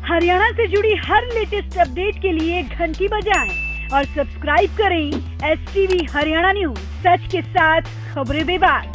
हरियाणा से जुड़ी हर latest update के लिए घंटी बजाएं और सब्सक्राइब करें STV हरियाणा न्यूज, सच के साथ खबरें बेबाक।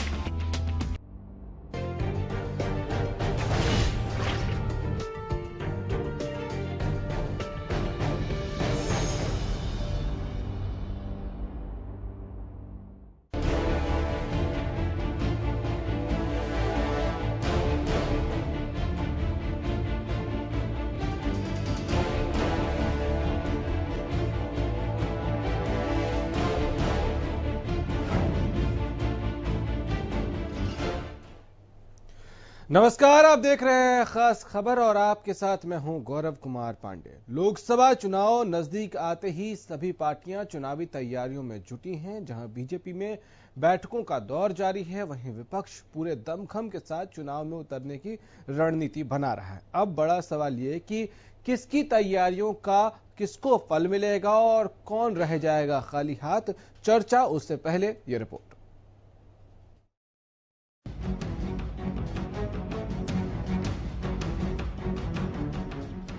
नमस्कार, आप देख रहे हैं खास खबर और आपके साथ मैं हूं गौरव कुमार पांडे। लोकसभा चुनाव नजदीक आते ही सभी पार्टियां चुनावी तैयारियों में जुटी हैं। जहां बीजेपी में बैठकों का दौर जारी है, वहीं विपक्ष पूरे दमखम के साथ चुनाव में उतरने की रणनीति बना रहा है। अब बड़ा सवाल ये कि किसकी तैयारियों का किसको फल मिलेगा और कौन रह जाएगा खाली हाथ। चर्चा उससे पहले ये रिपोर्ट।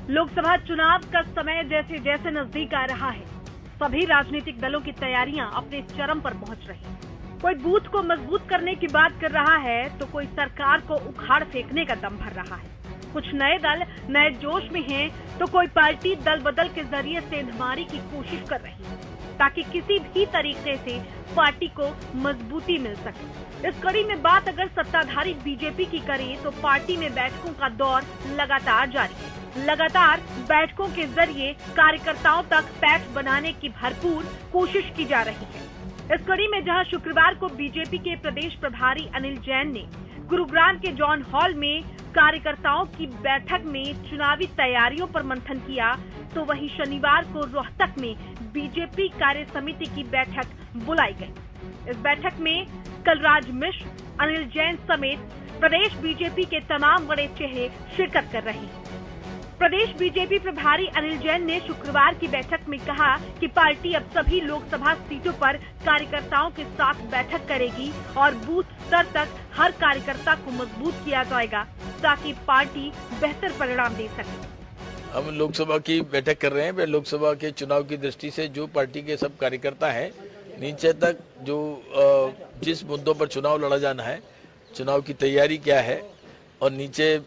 लोकसभा चुनाव का समय जैसे जैसे नजदीक आ रहा है, सभी राजनीतिक दलों की तैयारियां अपने चरम पर पहुंच रही हैं। कोई बूथ को मजबूत करने की बात कर रहा है तो कोई सरकार को उखाड़ फेंकने का दम भर रहा है। कुछ नए दल नए जोश में हैं तो कोई पार्टी दल बदल के जरिए सेंधमारी की कोशिश कर रही है ताकि किसी भी तरीके से पार्टी को मजबूती मिल सके। इस कड़ी में बात अगर सत्ताधारी बीजेपी की करें तो पार्टी में बैठकों का दौर लगातार जारी है। लगातार बैठकों के जरिए कार्यकर्ताओं तक पैठ बनाने की भरपूर कोशिश की जा रही है। इस कड़ी में जहां शुक्रवार को बीजेपी के प्रदेश प्रभारी अनिल जैन ने गुरुग्राम के जॉन हॉल में कार्यकर्ताओं की बैठक में चुनावी तैयारियों पर मंथन किया, तो वहीं शनिवार को रोहतक में बीजेपी कार्य समिति की बैठक बुलाई गई। इस बैठक में कलराज मिश्र, अनिल जैन समेत प्रदेश बीजेपी के तमाम बड़े चेहरे शिरकत कर रहे हैं। प्रदेश बीजेपी प्रभारी अनिल जैन ने शुक्रवार की बैठक में कहा कि पार्टी अब सभी लोकसभा सीटों पर कार्यकर्ताओं के साथ बैठक करेगी और बूथ स्तर तक हर कार्यकर्ता को मजबूत किया जाएगा ताकि पार्टी बेहतर परिणाम दे सके। हम लोकसभा की बैठक कर रहे हैं। लोकसभा के चुनाव की दृष्टि से जो पार्टी के सब कार्यकर्ता हैं, नीचे तक जो जिस मुद्दों पर चुनाव लड़ा जाना है, चुनाव की तैयारी क्या है और नीचे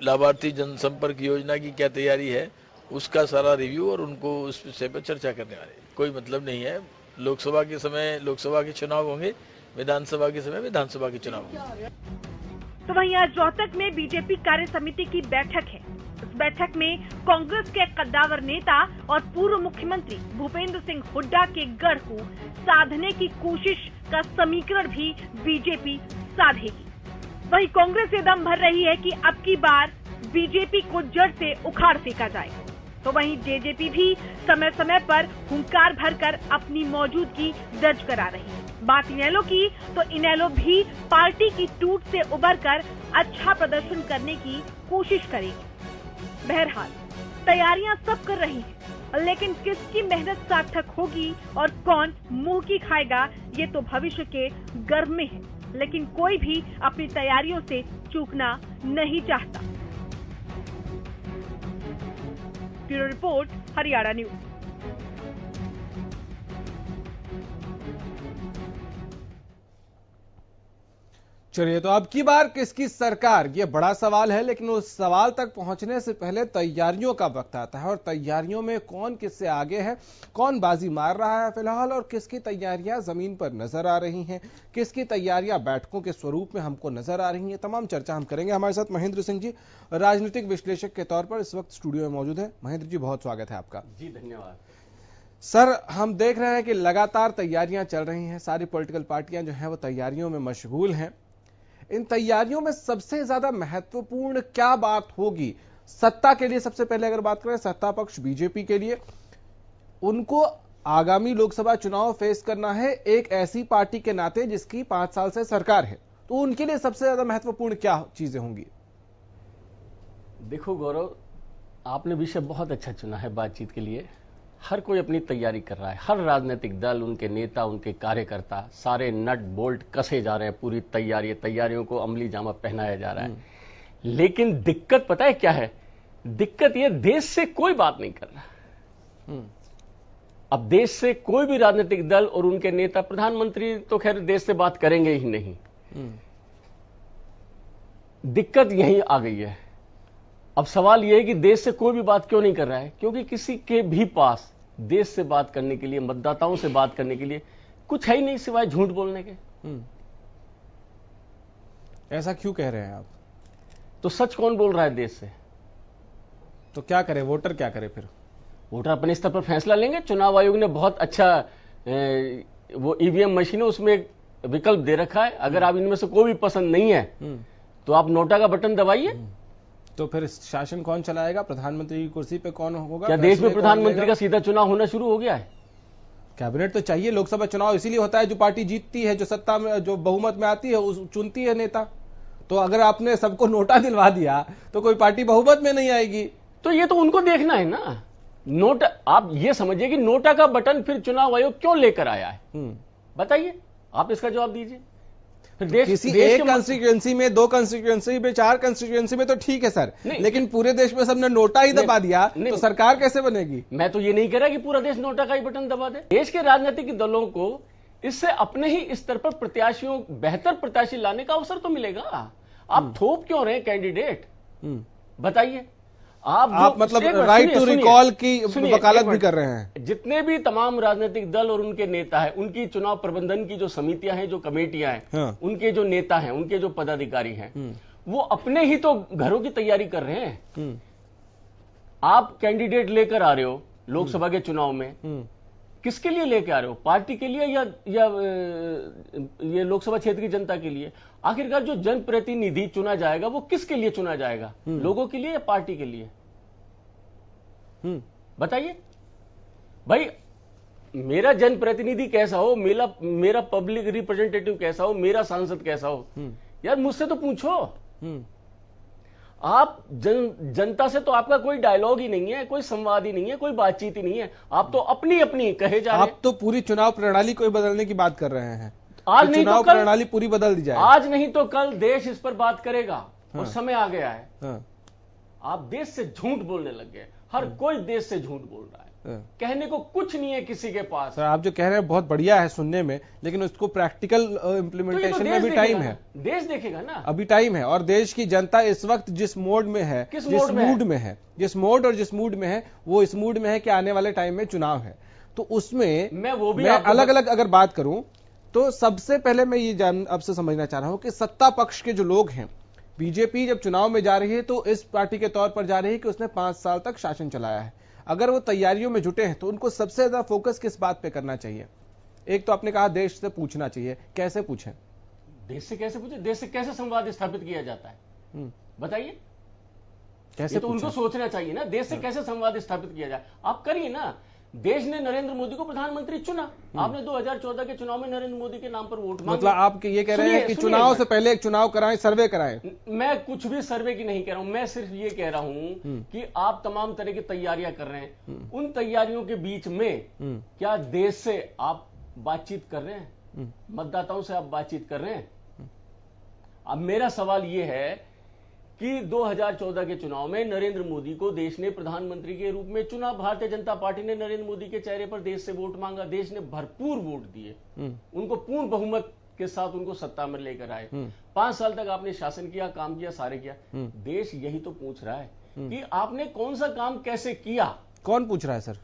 लाभार्थी जनसंपर्क योजना की क्या तैयारी है, उसका सारा रिव्यू और उनको उस विषय पर चर्चा करने वाले। कोई मतलब नहीं है। लोकसभा के समय लोकसभा के चुनाव होंगे, विधानसभा के समय विधानसभा के चुनाव होंगे। तो वहीं आज रोहतक में बीजेपी कार्य समिति की बैठक है। इस बैठक में कांग्रेस के कद्दावर नेता और पूर्व मुख्यमंत्री भूपेंद्र सिंह हुड्डा के गढ़ को साधने की कोशिश का समीकरण भी बीजेपी साधेगी। वहीं कांग्रेस ये दम भर रही है कि अब की बार बीजेपी को जड़ से उखाड़ फेंका जाए। तो वहीं जेजेपी भी समय समय पर हुंकार भरकर अपनी मौजूदगी दर्ज करा रही है। बात इनेलो की तो इनेलो भी पार्टी की टूट से उबरकर अच्छा प्रदर्शन करने की कोशिश करेगी। बहरहाल तैयारियां सब कर रही हैं, लेकिन किसकी मेहनत सार्थक होगी और कौन मुंह की खाएगा, ये तो भविष्य के गर्भ में है। लेकिन कोई भी अपनी तैयारियों से चूकना नहीं चाहता। Bureau report, Haryana news. चलिए, तो अब की बार किसकी सरकार, ये बड़ा सवाल है। लेकिन उस सवाल तक पहुंचने से पहले तैयारियों का वक्त आता है और तैयारियों में कौन किससे आगे है, कौन बाजी मार रहा है फिलहाल, और किसकी तैयारियां जमीन पर नजर आ रही हैं, किसकी तैयारियां बैठकों के स्वरूप में हमको नजर आ रही हैं, तमाम चर्चा हम करेंगे। हमारे साथ महेंद्र सिंह जी राजनीतिक विश्लेषक के तौर पर इस वक्त स्टूडियो में मौजूद है। महेंद्र जी, बहुत स्वागत है आपका। जी धन्यवाद सर। हम देख रहे हैं कि लगातार तैयारियां चल रही हैं, सारी पॉलिटिकल पार्टियां जो है वो तैयारियों में मशगूल हैं। इन तैयारियों में सबसे ज्यादा महत्वपूर्ण क्या बात होगी सत्ता के लिए? सबसे पहले अगर बात करें सत्ता पक्ष बीजेपी के लिए, उनको आगामी लोकसभा चुनाव फेस करना है एक ऐसी पार्टी के नाते जिसकी 5 साल से सरकार है, तो उनके लिए सबसे ज्यादा महत्वपूर्ण क्या चीजें होंगी? देखो गौरव, आपने विषय बहुत अच्छा चुना है बातचीत के लिए। हर कोई अपनी तैयारी कर रहा है, हर राजनीतिक दल, उनके नेता, उनके कार्यकर्ता, सारे नट बोल्ट कसे जा रहे हैं। पूरी तैयारियों को अमली जामा पहनाया जा रहा है। लेकिन दिक्कत पता है क्या है? दिक्कत ये, देश से कोई बात नहीं कर रहा। अब देश से कोई भी राजनीतिक दल और उनके नेता, प्रधानमंत्री तो खैर देश से बात करेंगे ही नहीं। दिक्कत यही आ गई है। अब सवाल यह है कि देश से कोई भी बात क्यों नहीं कर रहा है, क्योंकि किसी के भी पास देश से बात करने के लिए, मतदाताओं से बात करने के लिए कुछ है ही नहीं सिवाय झूठ बोलने के। ऐसा क्यों कह रहे हैं आप? तो सच कौन बोल रहा है देश से? तो क्या करे, वोटर क्या करे फिर? वोटर अपने स्तर पर फैसला लेंगे। चुनाव आयोग ने बहुत अच्छा वो ईवीएम मशीन है, उसमें एक विकल्प दे रखा है। अगर आप इनमें से कोई भी पसंद नहीं है तो आप नोटा का बटन दबाइए। तो फिर शासन कौन चलाएगा? प्रधानमंत्री की कुर्सी पे कौन होगा? क्या देश में प्रधानमंत्री का सीधा चुनाव होना शुरू हो गया है? कैबिनेट तो चाहिए। लोकसभा चुनाव इसीलिए होता है, जो पार्टी जीतती है, जो सत्ता में, जो बहुमत में आती है, उस चुनती है नेता। तो अगर आपने सबको नोटा दिलवा दिया तो कोई पार्टी बहुमत में नहीं आएगी। तो ये तो उनको देखना है ना। नोटा, आप ये समझिए कि नोटा का बटन फिर चुनाव आयोग क्यों लेकर आया है? बताइए, आप इसका जवाब दीजिए। फिर किसी एक कंस्टिट्यूएंसी में, 2 कंस्टिट्यूएंसी में, 4 कंस्टिट्यूएंसी में तो ठीक है सर, लेकिन पूरे देश में सबने नोटा ही दबा दिया तो सरकार कैसे बनेगी? मैं तो ये नहीं कह रहा कि पूरा देश नोटा का ही बटन दबा दे। देश के राजनीतिक दलों को इससे अपने ही स्तर पर प्रत्याशियों, बेहतर प्रत्याशी लाने का अवसर तो मिलेगा। आप थोप क्यों रहे कैंडिडेट? बताइए। आप मतलब राइट टू रिकॉल की वकालत भी कर रहे हैं। जितने भी तमाम राजनीतिक दल और उनके नेता हैं, उनकी चुनाव प्रबंधन की जो समितियां हैं, जो कमेटियां हैं, हाँ। उनके जो नेता हैं, उनके जो पदाधिकारी हैं, वो अपने ही तो घरों की तैयारी कर रहे हैं। आप कैंडिडेट लेकर आ रहे हो लोकसभा के चुनाव में, किसके लिए लेके आ रहे हो? पार्टी के लिए या ये लोकसभा क्षेत्र की जनता के लिए? आखिरकार जो जनप्रतिनिधि चुना जाएगा वो किसके लिए चुना जाएगा? लोगों के लिए या पार्टी के लिए? बताइए भाई। मेरा जनप्रतिनिधि कैसा हो, मेरा पब्लिक रिप्रेजेंटेटिव कैसा हो, मेरा सांसद कैसा हो, यार मुझसे तो पूछो। आप जनता से तो आपका कोई डायलॉग ही नहीं है, कोई संवाद ही नहीं है, कोई बातचीत ही नहीं है। आप तो अपनी अपनी कहे जा रहे हैं। आप तो पूरी चुनाव प्रणाली को बदलने की बात कर रहे हैं। आज नहीं तो कल प्रणाली पूरी बदल दी जाए। आज नहीं तो कल देश इस पर बात करेगा। और समय आ गया है। आप देश से झूठ बोलने लग गए। हर कोई देश से झूठ बोल रहा है। कहने को कुछ नहीं है किसी के पास। सर, आप जो कह रहे हैं बहुत बढ़िया है सुनने में, लेकिन उसको प्रैक्टिकल इम्प्लीमेंटेशन में भी टाइम है। देश देखेगा ना, अभी टाइम है। और देश की जनता इस वक्त जिस मोड में है, जिस मोड और जिस मूड में है, वो इस मूड में है कि आने वाले टाइम में चुनाव है। तो उसमें मैं अलग अलग अगर बात करूं तो सबसे पहले मैं ये आपसे समझना चाह रहा हूं कि सत्ता पक्ष के जो लोग हैं, बीजेपी जब चुनाव में जा रही है तो इस पार्टी के तौर पर जा रही है कि उसने 5 साल तक शासन चलाया है। अगर वो तैयारियों में जुटे हैं तो उनको सबसे ज्यादा फोकस किस बात पे करना चाहिए? एक तो आपने कहा देश से पूछना चाहिए, कैसे पूछें? देश से कैसे पूछे? देश से कैसे संवाद स्थापित किया जाता है? बताइए। कैसे तो उनको सोचना चाहिए ना, देश से कैसे संवाद स्थापित किया जाए। आप करिए ना। देश ने नरेंद्र मोदी को प्रधानमंत्री चुना। आपने 2014 के चुनाव में नरेंद्र मोदी के नाम पर वोट मांगा। मतलब आप ये कह रहे हैं कि चुनाव से पहले एक चुनाव कराएं, सर्वे कराएं? मैं कुछ भी सर्वे की नहीं कह रहा हूं। मैं सिर्फ ये कह रहा हूं कि आप तमाम तरह की तैयारियां कर रहे हैं। उन तैयारियों के बीच में क्या देश से आप बातचीत कर रहे हैं? मतदाताओं से आप बातचीत कर रहे हैं? अब मेरा सवाल यह है कि 2014 के चुनाव में नरेंद्र मोदी को देश ने प्रधानमंत्री के रूप में चुना। भारतीय जनता पार्टी ने नरेंद्र मोदी के चेहरे पर देश से वोट मांगा। देश ने भरपूर वोट दिए, उनको पूर्ण बहुमत के साथ उनको सत्ता में लेकर आए। 5 साल तक आपने शासन किया, काम किया, सारे किया। देश यही तो पूछ रहा है कि आपने कौन सा काम कैसे किया। कौन पूछ रहा है सर?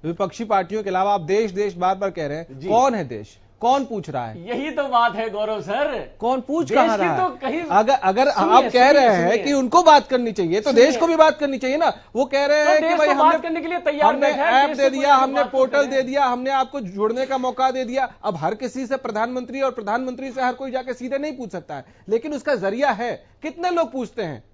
विपक्षी पार्टियों के अलावा आप देश देश बार बार कह रहे हैं। कौन है देश? कौन पूछ रहा है? यही तो बात है गौरव सर। कौन पूछ कहां रहा है? तो कहीं अगर आप कह रहे हैं कि उनको बात करनी चाहिए तो देश को भी बात करनी चाहिए ना। वो कह रहे हैं कि भाई हमने करने के लिए तैयार, हमने ऐप दे दिया, हमने पोर्टल दे दिया, हमने आपको जुड़ने का मौका दे दिया। अब हर किसी से प्रधानमंत्री और प्रधानमंत्री से हर कोई जाके सीधे नहीं पूछ सकता है, लेकिन उसका जरिया है। कितने लोग पूछते हैं?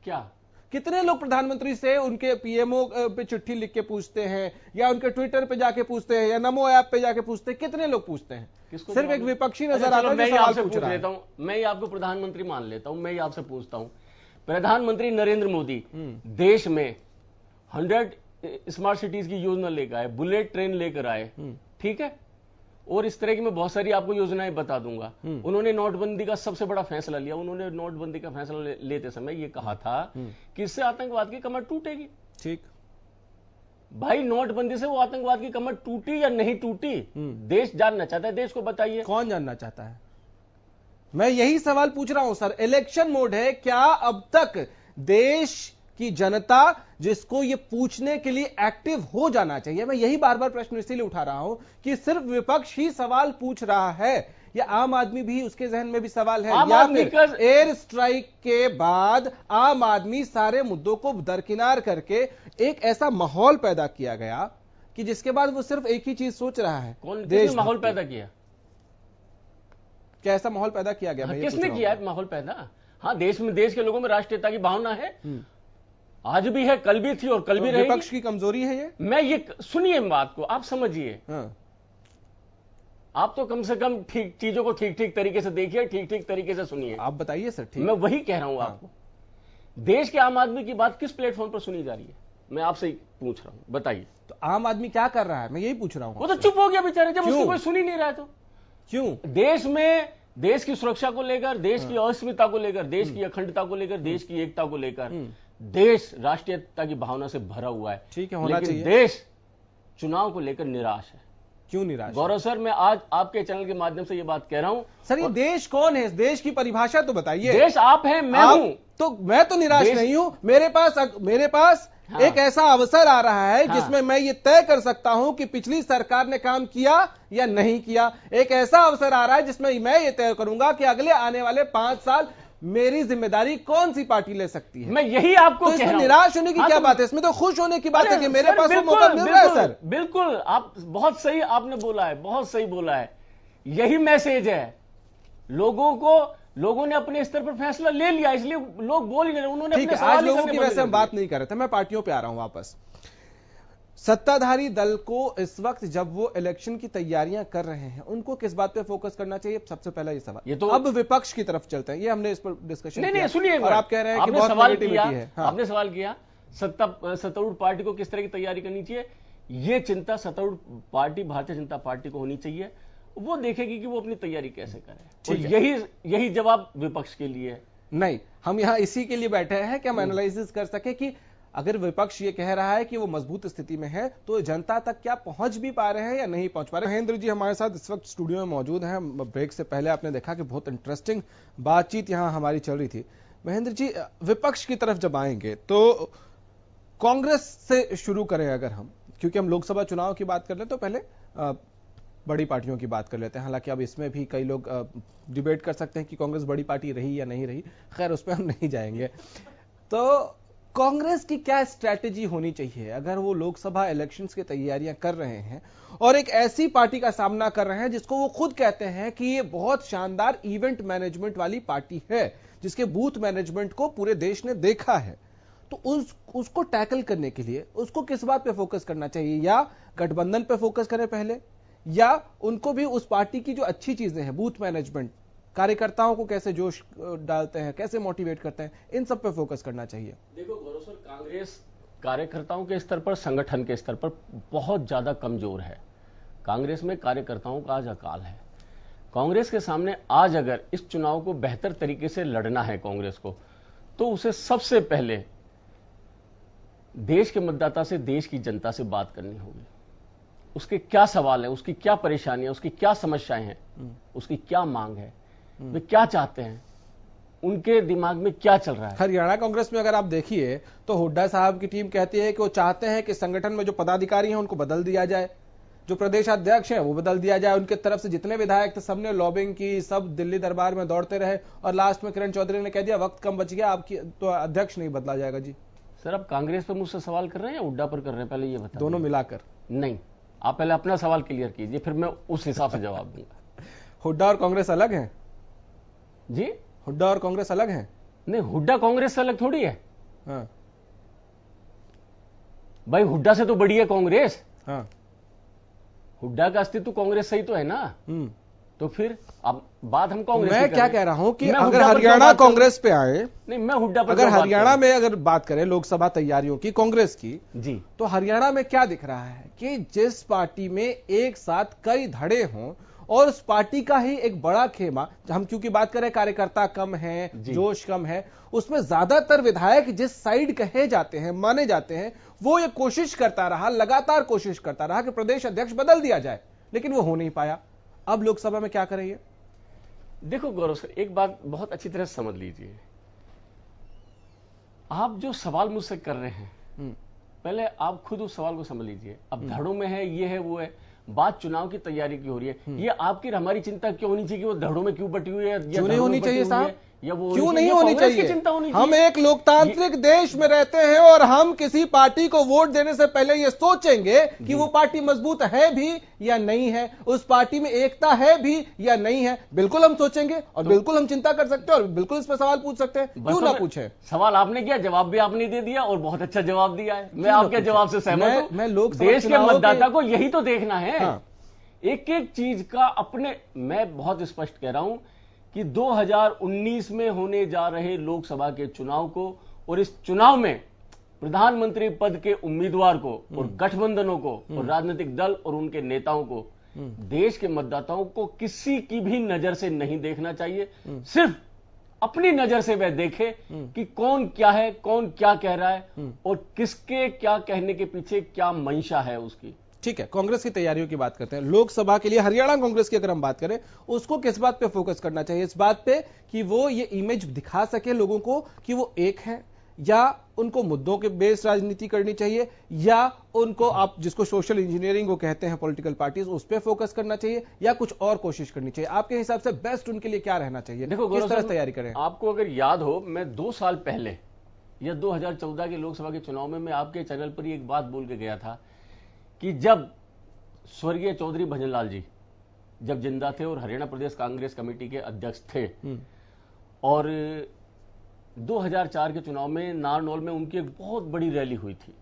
क्या कितने लोग प्रधानमंत्री से उनके पीएमओ पे चिट्ठी लिख के पूछते हैं, या उनके ट्विटर पे जाके पूछते हैं, या नमो ऐप पे जाके पूछते हैं? कितने लोग पूछते हैं? सिर्फ एक विपक्षी नजर आता है। मैं ही आपसे पूछ लेता हूं। मैं ही आपको प्रधानमंत्री मान लेता हूं। मैं ही आपसे पूछता हूं, प्रधानमंत्री नरेंद्र मोदी देश में 100 स्मार्ट सिटीज की योजना लेकर आए, बुलेट ट्रेन लेकर आए, ठीक है? और इस तरह की मैं बहुत सारी आपको योजनाएं बता दूंगा। उन्होंने नोटबंदी का सबसे बड़ा फैसला लिया। उन्होंने नोटबंदी का फैसला लेते समय ये कहा था कि इससे आतंकवाद की कमर टूटेगी। ठीक, भाई नोटबंदी से वो आतंकवाद की कमर टूटी या नहीं टूटी, देश जानना चाहता है, देश को बताइए। कौन जानना चाहता है? मैं यही सवाल पूछ रहा हूं सर। इलेक्शन मोड है, क्या अब तक देश की जनता जिसको ये पूछने के लिए एक्टिव हो जाना चाहिए? मैं यही बार बार प्रश्न इसीलिए उठा रहा हूं कि सिर्फ विपक्ष ही सवाल पूछ रहा है या आम आदमी भी, उसके जहन में भी सवाल है, या फिर एयर स्ट्राइक के बाद आम आदमी सारे मुद्दों को दरकिनार करके एक ऐसा माहौल पैदा किया गया कि जिसके बाद वो सिर्फ एक ही चीज सोच रहा है। किसने माहौल पैदा किया? क्या ऐसा माहौल पैदा किया गया? किसने किया है माहौल पैदा? हाँ, देश के लोगों में राष्ट्रीयता की भावना है, आज भी है, कल भी थी और कल भी रहेगी। विपक्ष की कमजोरी है ये? मैं ये सुनिए बात को, आप समझिए। आप तो कम से कम ठीक चीजों को ठीक तरीके से देखिए, ठीक तरीके से सुनिए। आप बताइए सर। ठीक, मैं वही कह रहा हूं आपको। देश के आम आदमी की बात किस प्लेटफॉर्म पर सुनी जा रही है, मैं आपसे पूछ रहा हूं, बताइए। तो आम आदमी क्या कर रहा है, मैं यही पूछ रहा हूं। वो तो चुप हो गया बेचारे, जब उसको कोई सुन ही नहीं रहा है। तो क्यों? देश में देश की सुरक्षा को लेकर, देश की अस्मिता को लेकर, देश की अखंडता को लेकर, देश की एकता को लेकर, देश राष्ट्रीयता की भावना से भरा हुआ है। ठीक है, होना चाहिए। देश चुनाव को लेकर निराश है। क्यों निराश? गौरव सर, मैं आज आपके चैनल के माध्यम से ये बात कह रहा हूं। सर, ये देश कौन है? इस देश की परिभाषा तो बताइए। देश आप हैं, मैं हूं। तो मैं तो निराश नहीं हूं। मेरे पास हाँ। एक ऐसा अवसर आ रहा है जिसमें मैं ये तय कर सकता हूं कि पिछली सरकार ने काम किया या नहीं किया। एक ऐसा अवसर आ रहा है जिसमें मैं ये तय करूंगा कि अगले आने वाले 5 साल मेरी जिम्मेदारी कौन सी पार्टी ले सकती है। मैं यही आपको तो इसमें निराश होने की क्या बात है? इसमें तो खुश होने की बात है कि मेरे पास वो मौका मिल रहा है। सर बिल्कुल, आप बहुत सही आपने बोला है, बहुत सही बोला है। यही मैसेज है लोगों ने अपने स्तर पर फैसला ले लिया, इसलिए लोग बोल ही नहीं रहे। उन्होंने ठीक है, आज लोगों की वैसे हम बात नहीं कर रहे थे, मैं पार्टियों पे आ रहा हूं वापस। सत्ताधारी दल को इस वक्त जब वो इलेक्शन की तैयारियां कर रहे हैं, उनको किस बात पे फोकस करना चाहिए? सबसे पहला ये सवाल। ये तो अब विपक्ष की तरफ चलते हैं, ये हमने इस पर डिस्कशन नहीं सुनिए, और आप कह रहे हैं कि बहुत नेगेटिविटी है। हाँ। आपने सवाल किया सत्तारूढ़ पार्टी को किस तरह की तैयारी करनी चाहिए। ये चिंता सत्तारूढ़ पार्टी भारतीय जनता पार्टी को होनी चाहिए। वो देखेगी कि वो अपनी तैयारी कैसे करे। यही जवाब विपक्ष के लिए नहीं, हम यहां इसी के लिए बैठे हैं कि हम एनालिसिस कर सके कि अगर विपक्ष ये कह रहा है कि वो मजबूत स्थिति में है, तो जनता तक क्या पहुंच भी पा रहे हैं या नहीं पहुंच पा रहे हैं। महेंद्र जी हमारे साथ इस वक्त स्टूडियो में मौजूद हैं। ब्रेक से पहले आपने देखा कि बहुत इंटरेस्टिंग बातचीत यहां हमारी चल रही थी। महेंद्र जी, विपक्ष की तरफ जब आएंगे तो कांग्रेस से शुरू करें अगर हम, क्योंकि हम लोकसभा चुनाव की बात कर ले तो पहले बड़ी पार्टियों की बात कर लेते हैं। हालांकि अब इसमें भी कई लोग डिबेट कर सकते हैं कि कांग्रेस बड़ी पार्टी रही या नहीं रही, खैर उस पर हम नहीं जाएंगे। तो कांग्रेस की क्या स्ट्रैटेजी होनी चाहिए अगर वो लोकसभा इलेक्शंस की तैयारियां कर रहे हैं और एक ऐसी पार्टी का सामना कर रहे हैं जिसको वो खुद कहते हैं कि ये बहुत शानदार इवेंट मैनेजमेंट वाली पार्टी है, जिसके बूथ मैनेजमेंट को पूरे देश ने देखा है। तो उसको टैकल करने के लिए उसको किस बात पे फोकस करना चाहिए? या गठबंधन पे फोकस करें पहले, या उनको भी उस पार्टी की जो अच्छी चीजें हैं, बूथ मैनेजमेंट, कार्यकर्ताओं को कैसे जोश डालते हैं, कैसे मोटिवेट करते हैं, इन सब पे फोकस करना चाहिए? देखो गौरव सर, कांग्रेस कार्यकर्ताओं के स्तर पर, संगठन के स्तर पर बहुत ज्यादा कमजोर है। कांग्रेस में कार्यकर्ताओं का आज अकाल है। कांग्रेस के सामने आज अगर इस चुनाव को बेहतर तरीके से लड़ना है कांग्रेस को, तो उसे सबसे पहले देश के मतदाता से, देश की जनता से बात करनी होगी। उसके क्या सवाल है, उसकी क्या परेशानियां, उसकी क्या समस्याएं हैं, उसकी क्या मांग है, वे क्या चाहते हैं, उनके दिमाग में क्या चल रहा है। हरियाणा कांग्रेस में अगर आप देखिए तो हुड्डा साहब की टीम कहती है कि वो चाहते हैं कि संगठन में जो पदाधिकारी हैं उनको बदल दिया जाए, जो प्रदेश अध्यक्ष हैं वो बदल दिया जाए। उनके तरफ से जितने विधायक थे सबने लॉबिंग की, सब दिल्ली दरबार में दौड़ते रहे और लास्ट में किरण चौधरी ने कह दिया वक्त कम बच गया, आपकी तो अध्यक्ष नहीं बदला जाएगा। जी सर, आप कांग्रेस पर मुझसे सवाल कर रहे हैं या हुड्डा पर कर रहे हैं, पहले ये बताइए। दोनों मिलाकर। नहीं, आप पहले अपना सवाल क्लियर कीजिए, फिर मैं उस हिसाब से जवाब दूंगा। हुड्डा और कांग्रेस अलग हैं? जी, हुड्डा और कांग्रेस अलग हैं? नहीं, हुड्डा कांग्रेस से अलग थोड़ी है। हाँ भाई, हुड्डा से तो बड़ी है कांग्रेस। हाँ, हुड्डा का अस्तित्व कांग्रेस से ही तो है ना। तो फिर अब बात हम कांग्रेस मैं की क्या करें। कह रहा हूं कि मैं अगर हुड्डा पर क्यों हरियाणा बात करूं? कांग्रेस पे आए, नहीं, मैं हुड्डा पर अगर क्यों बात हरियाणा करूं? में अगर बात करें लोकसभा तैयारियों की कांग्रेस की, जी, तो हरियाणा में क्या दिख रहा है कि जिस पार्टी में एक साथ कई धड़े हों और उस पार्टी का ही एक बड़ा खेमा, हम क्योंकि बात करें कार्यकर्ता कम है, जी। जोश कम है, उसमें ज्यादातर विधायक जिस साइड कहे जाते हैं, माने जाते हैं, वो ये कोशिश करता रहा, लगातार कोशिश करता रहा कि प्रदेश अध्यक्ष बदल दिया जाए, लेकिन वो हो नहीं पाया। अब लोकसभा में क्या करेंगे? देखो गौरव सर, एक बात बहुत अच्छी तरह से समझ लीजिए। आप जो सवाल मुझसे कर रहे हैं, पहले आप खुद उस सवाल को समझ लीजिए। अब धड़ों में है, ये है, वो है, बात चुनाव की तैयारी की हो रही है। ये आपकी हमारी चिंता क्यों होनी चाहिए कि वो धड़ों में क्यों बटी हुई है, या क्यों नहीं धड़ों होनी में बटी चाहिए हुई साहब? है, या वो क्यों नहीं होनी कांग्रेस की चाहिए? चिंता होनी हम चाहिए। एक लोकतांत्रिक देश में रहते हैं और हम किसी पार्टी को वोट देने से पहले ये सोचेंगे कि वो पार्टी मजबूत है भी या नहीं है, उस पार्टी में एकता है भी या नहीं है। बिल्कुल हम सोचेंगे और बिल्कुल हम चिंता कर सकते हैं और बिल्कुल इस पर सवाल पूछ सकते हैं। क्यों ना पूछे? सवाल आपने किया, जवाब भी आपने दे दिया और बहुत अच्छा जवाब दिया है। मैं क्यों ना आपके पूछे? जवाब से सहमत मैं हूं। लोकसभा देश के चुनावों मतदाता को यही तो देखना है। हाँ। एक एक चीज का अपने, मैं बहुत स्पष्ट कह रहा हूं कि 2019 में होने जा रहे लोकसभा के चुनाव को और इस चुनाव में प्रधानमंत्री पद के उम्मीदवार को और गठबंधनों को और राजनीतिक दल और उनके नेताओं को, देश के मतदाताओं को किसी की भी नजर से नहीं देखना चाहिए। सिर्फ अपनी नजर से वह देखे कि कौन क्या है, कौन क्या कह रहा है और किसके क्या कहने के पीछे क्या मंशा है उसकी। ठीक है, कांग्रेस की तैयारियों की बात करते हैं। लोकसभा के लिए हरियाणा कांग्रेस की अगर हम बात करें, उसको किस बात पे फोकस करना चाहिए? इस बात पे कि वो ये इमेज दिखा सके लोगों को कि वो एक है, या उनको मुद्दों के बेस राजनीति करनी चाहिए, या उनको आप जिसको सोशल इंजीनियरिंग वो कहते हैं पॉलिटिकल पार्टीज, उस पर फोकस करना चाहिए, या कुछ और कोशिश करनी चाहिए? आपके हिसाब से बेस्ट उनके लिए क्या रहना चाहिए? देखो किस तरह से तैयारी करें? आपको अगर याद हो, मैं 2 साल पहले या 2014 के लोकसभा के चुनाव में मैं आपके चैनल पर ही एक बात बोल के गया था कि जब स्वर्गीय चौधरी भजनलाल जी जब जिंदा थे और हरियाणा प्रदेश कांग्रेस कमेटी के अध्यक्ष थे, और 2004 के चुनाव में नारनौल में उनकी एक बहुत बड़ी रैली हुई थी,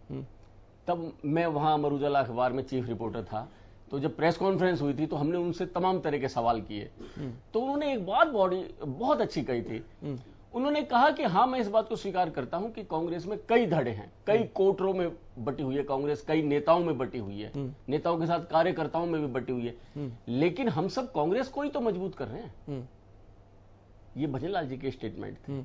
तब मैं वहां अमर उजाला अखबार में चीफ रिपोर्टर था। तो जब प्रेस कॉन्फ्रेंस हुई थी तो हमने उनसे तमाम तरह के सवाल किए, तो उन्होंने एक बात बहुत अच्छी कही थी। उन्होंने कहा कि हाँ, मैं इस बात को स्वीकार करता हूं कि कांग्रेस में कई धड़े हैं, कई कोटरों में बटी हुई है कांग्रेस, कई नेताओं में बटी हुई है, नेताओं के साथ कार्यकर्ताओं में भी बटी हुई है, लेकिन हम सब कांग्रेस को ही तो मजबूत कर रहे हैं। ये भजनलाल जी के स्टेटमेंट थे।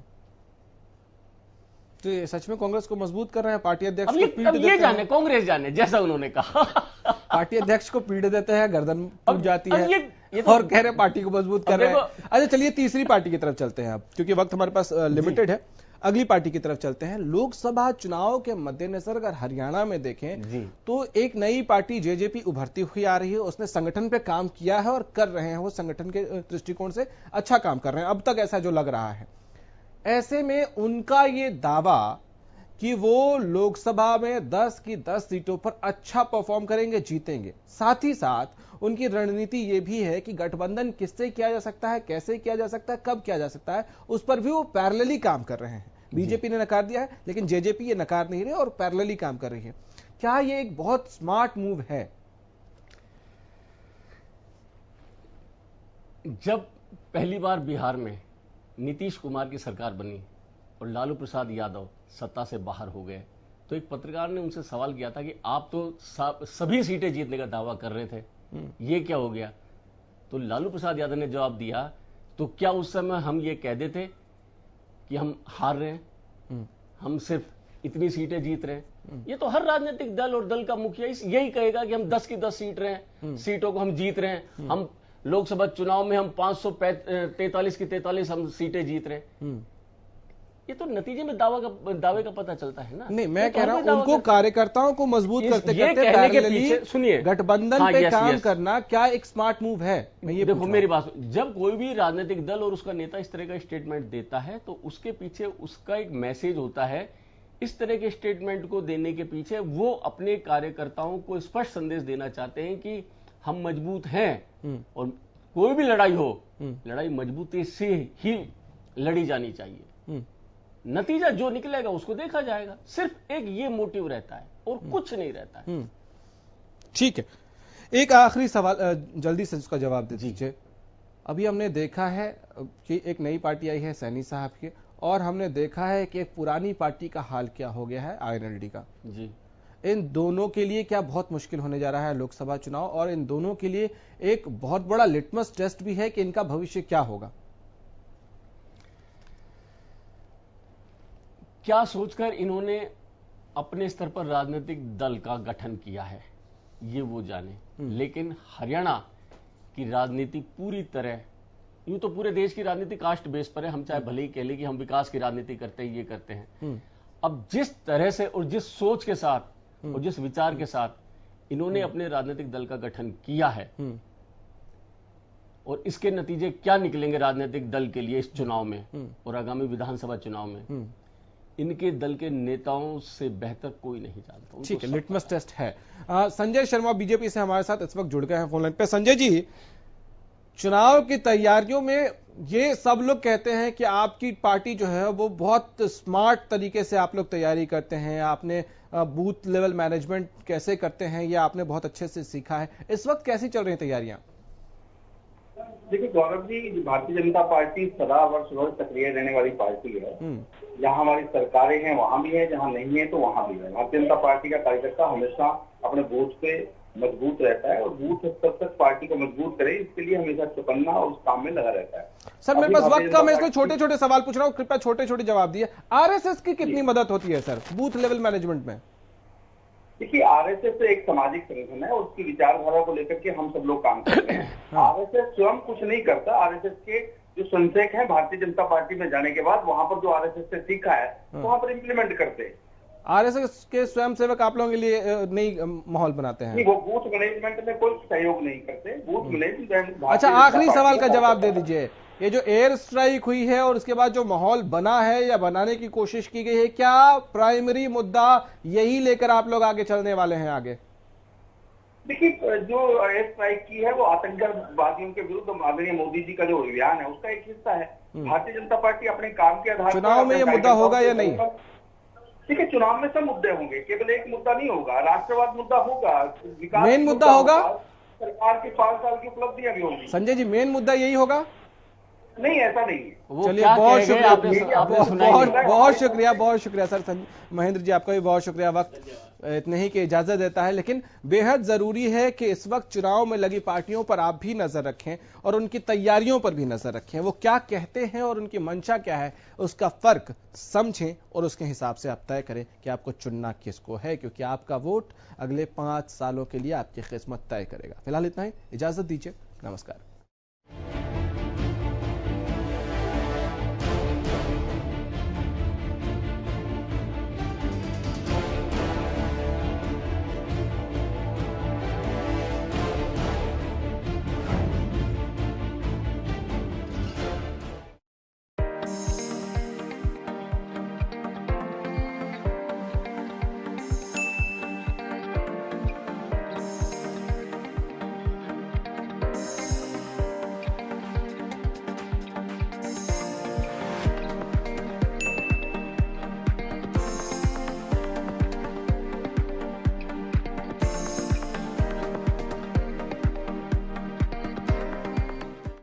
तो ये सच में कांग्रेस को मजबूत कर रहे हैं? पार्टी अध्यक्ष अब को पीट ये देते जाने, हैं, कांग्रेस जाने, जैसा उन्होंने कहा। पार्टी अध्यक्ष को पीट देते हैं, गर्दन टूट जाती अब है, ये तो- और कह रहे हैं पार्टी को मजबूत कर अब रहे हैं। देखो- अच्छा, चलिए तीसरी पार्टी की तरफ चलते हैं अब, क्योंकि वक्त हमारे पास लिमिटेड है। अगली पार्टी की तरफ चलते हैं। लोकसभा चुनाव के मद्देनजर अगर हरियाणा में देखें जी। तो एक नई पार्टी जेजेपी उभरती हुई आ रही है। उसने संगठन पे काम किया है और कर रहे हैं, वो संगठन के दृष्टिकोण से अच्छा काम कर रहे हैं, अब तक ऐसा जो लग रहा है। ऐसे में उनका ये दावा कि वो लोकसभा में 10 की 10 सीटों पर अच्छा परफॉर्म करेंगे, जीतेंगे, साथ ही साथ उनकी रणनीति ये भी है कि गठबंधन किससे किया जा सकता है, कैसे किया जा सकता है, कब किया जा सकता है, उस पर भी वो पैरेलली काम कर रहे हैं। बीजेपी ने नकार दिया है, लेकिन जेजेपी ये नकार नहीं रही और पैरेलली काम कर रही है। क्या ये एक बहुत स्मार्ट मूव है? जब पहली बार बिहार में नीतीश कुमार की सरकार बनी और लालू प्रसाद यादव सत्ता से बाहर हो गए, तो एक पत्रकार ने उनसे सवाल किया था कि आप तो सभी सीटें जीतने का दावा कर रहे थे, ये क्या हो गया? तो लालू प्रसाद यादव ने जवाब दिया, तो क्या उस समय हम ये कह देते कि हम हार रहे हैं, हम सिर्फ इतनी सीटें जीत रहे हैं? ये तो हर राजनीतिक दल और दल का मुखिया यही कहेगा कि हम 10 की 10 सीटों को हम जीत रहे हैं, हम लोकसभा चुनाव में हम 543 की 43 हम सीटें जीत रहे हैं। ये तो नतीजे में दावे का पता चलता है ना। नहीं, मैं कह रहा हूं उनको कार्यकर्ताओं को मजबूत करते करते पैरेलली सुनिए, गठबंधन पे काम करना क्या एक स्मार्ट मूव है? मैं ये देखो मेरी बात, जब कोई भी राजनीतिक दल और उसका नेता इस तरह का स्टेटमेंट देता है तो उसके पीछे उसका एक मैसेज होता है। इस तरह के स्टेटमेंट को देने के पीछे वो अपने कार्यकर्ताओं को स्पष्ट संदेश देना चाहते हैं कि हम मजबूत हैं और कोई भी लड़ाई हो, लड़ाई मजबूती से ही लड़ी जानी चाहिए। नतीजा जो निकलेगा उसको देखा जाएगा। सिर्फ एक ये मोटिव रहता है और कुछ नहीं रहता है। ठीक है, एक आखिरी सवाल जल्दी से उसका जवाब दे दीजिए। अभी हमने देखा है कि एक नई पार्टी आई है सैनी साहब की, और हमने देखा है कि एक पुरानी पार्टी का हाल क्या हो गया है INLD का। जी, इन दोनों के लिए क्या बहुत मुश्किल होने जा रहा है लोकसभा चुनाव, और इन दोनों के लिए एक बहुत बड़ा लिटमस टेस्ट भी है कि इनका भविष्य क्या होगा। क्या सोचकर इन्होंने अपने स्तर पर राजनीतिक दल का गठन किया है ये वो जाने, लेकिन हरियाणा की राजनीति पूरी तरह, यूं तो पूरे देश की राजनीति कास्ट बेस पर है, हम चाहे भले ही कह लें कि हम विकास की राजनीति करते हैं, ये करते हैं। अब जिस तरह से और जिस सोच के साथ और जिस विचार के साथ इन्होंने अपने राजनीतिक दल का गठन किया है, और इसके नतीजे क्या निकलेंगे राजनीतिक दल के लिए इस चुनाव में और आगामी विधानसभा चुनाव में, इनके दल के नेताओं से बेहतर कोई नहीं जानता। ठीक है, लिटमस टेस्ट है। संजय शर्मा बीजेपी से हमारे साथ इस वक्त जुड़ गए हैं फोन लाइन पे। संजय जी, चुनाव की तैयारियों में ये सब लोग कहते हैं कि आपकी पार्टी जो है वो बहुत स्मार्ट तरीके से आप लोग तैयारी करते हैं, आपने बूथ लेवल मैनेजमेंट कैसे करते हैं ये आपने बहुत अच्छे से सीखा है। इस वक्त कैसी चल रही हैं तैयारियां? देखिए गौरव जी, भारतीय जनता पार्टी सदा वर्ष भर सक्रिय रहने वाली पार्टी है। जहां हमारी सरकारें हैं वहां भी है, जहां नहीं है तो वहां भी है। भारतीय जनता पार्टी का कार्यकर्ता हमेशा अपने बूथ पे मजबूत रहता है और बूथ स्तर तक पार्टी को मजबूत करे, इसके लिए हमेशा चौकन्ना और उस काम में लगा रहता है। सर मेरे पास वक्त कम है, इसलिए छोटे छोटे सवाल पूछ रहा हूँ, कृपया छोटे छोटे जवाब दिए। RSS की कितनी मदद होती है सर बूथ लेवल मैनेजमेंट में? देखिए, RSS एक सामाजिक संगठन है, उसकी विचारधारा को लेकर के हम सब लोग काम करते हैं। RSS स्वयं कुछ नहीं करता। RSS के जो संस्थक हैं भारतीय जनता पार्टी में जाने के बाद वहां पर जो RSS से सीखा है वहां पर इम्प्लीमेंट करते हैं। RSS के स्वयंसेवक आप लोगों के लिए नई माहौल बनाते हैं? नहीं, वो बूथ मैनेजमेंट में कोई सहयोग नहीं करते। Booth management. अच्छा, आखिरी सवाल का जवाब दे दीजिए। ये जो एयर स्ट्राइक हुई है और उसके बाद जो माहौल बना है या बनाने की कोशिश की गई है, क्या प्राइमरी मुद्दा यही लेकर आप लोग आगे चलने वाले हैं आगे? देखिए, जो एयर स्ट्राइक की है वो आतंकवादियों के विरुद्ध आदरणीय मोदी जी का जो अभियान है उसका एक हिस्सा है। भारतीय जनता पार्टी अपने काम के आधार पर चुनाव में ये मुद्दा होगा या नहीं? ठीक है, चुनाव में सब मुद्दे होंगे, केवल एक मुद्दा नहीं होगा। राष्ट्रवाद मुद्दा होगा, विकास मेन मुद्दा होगा, सरकार की 5 साल की उपलब्धियां भी होंगी। संजय जी, मेन मुद्दा यही होगा? नहीं, ऐसा नहीं है। चलिए, बहुत शुक्रिया, बहुत शुक्रिया सर। महेंद्र जी, आपका भी बहुत शुक्रिया। वक्त इतने ही की इजाजत देता है, लेकिन बेहद जरूरी है कि इस वक्त चुनाव में लगी पार्टियों पर आप भी नजर रखें और उनकी तैयारियों पर भी नजर रखें। वो क्या कहते हैं और उनकी मंशा क्या है, उसका फर्क समझें और उसके हिसाब से आप तय करें कि आपको चुनना किसको है, क्योंकि आपका वोट अगले 5 सालों के लिए आपकी किस्मत तय करेगा। फिलहाल इतना ही, इजाजत दीजिए, नमस्कार।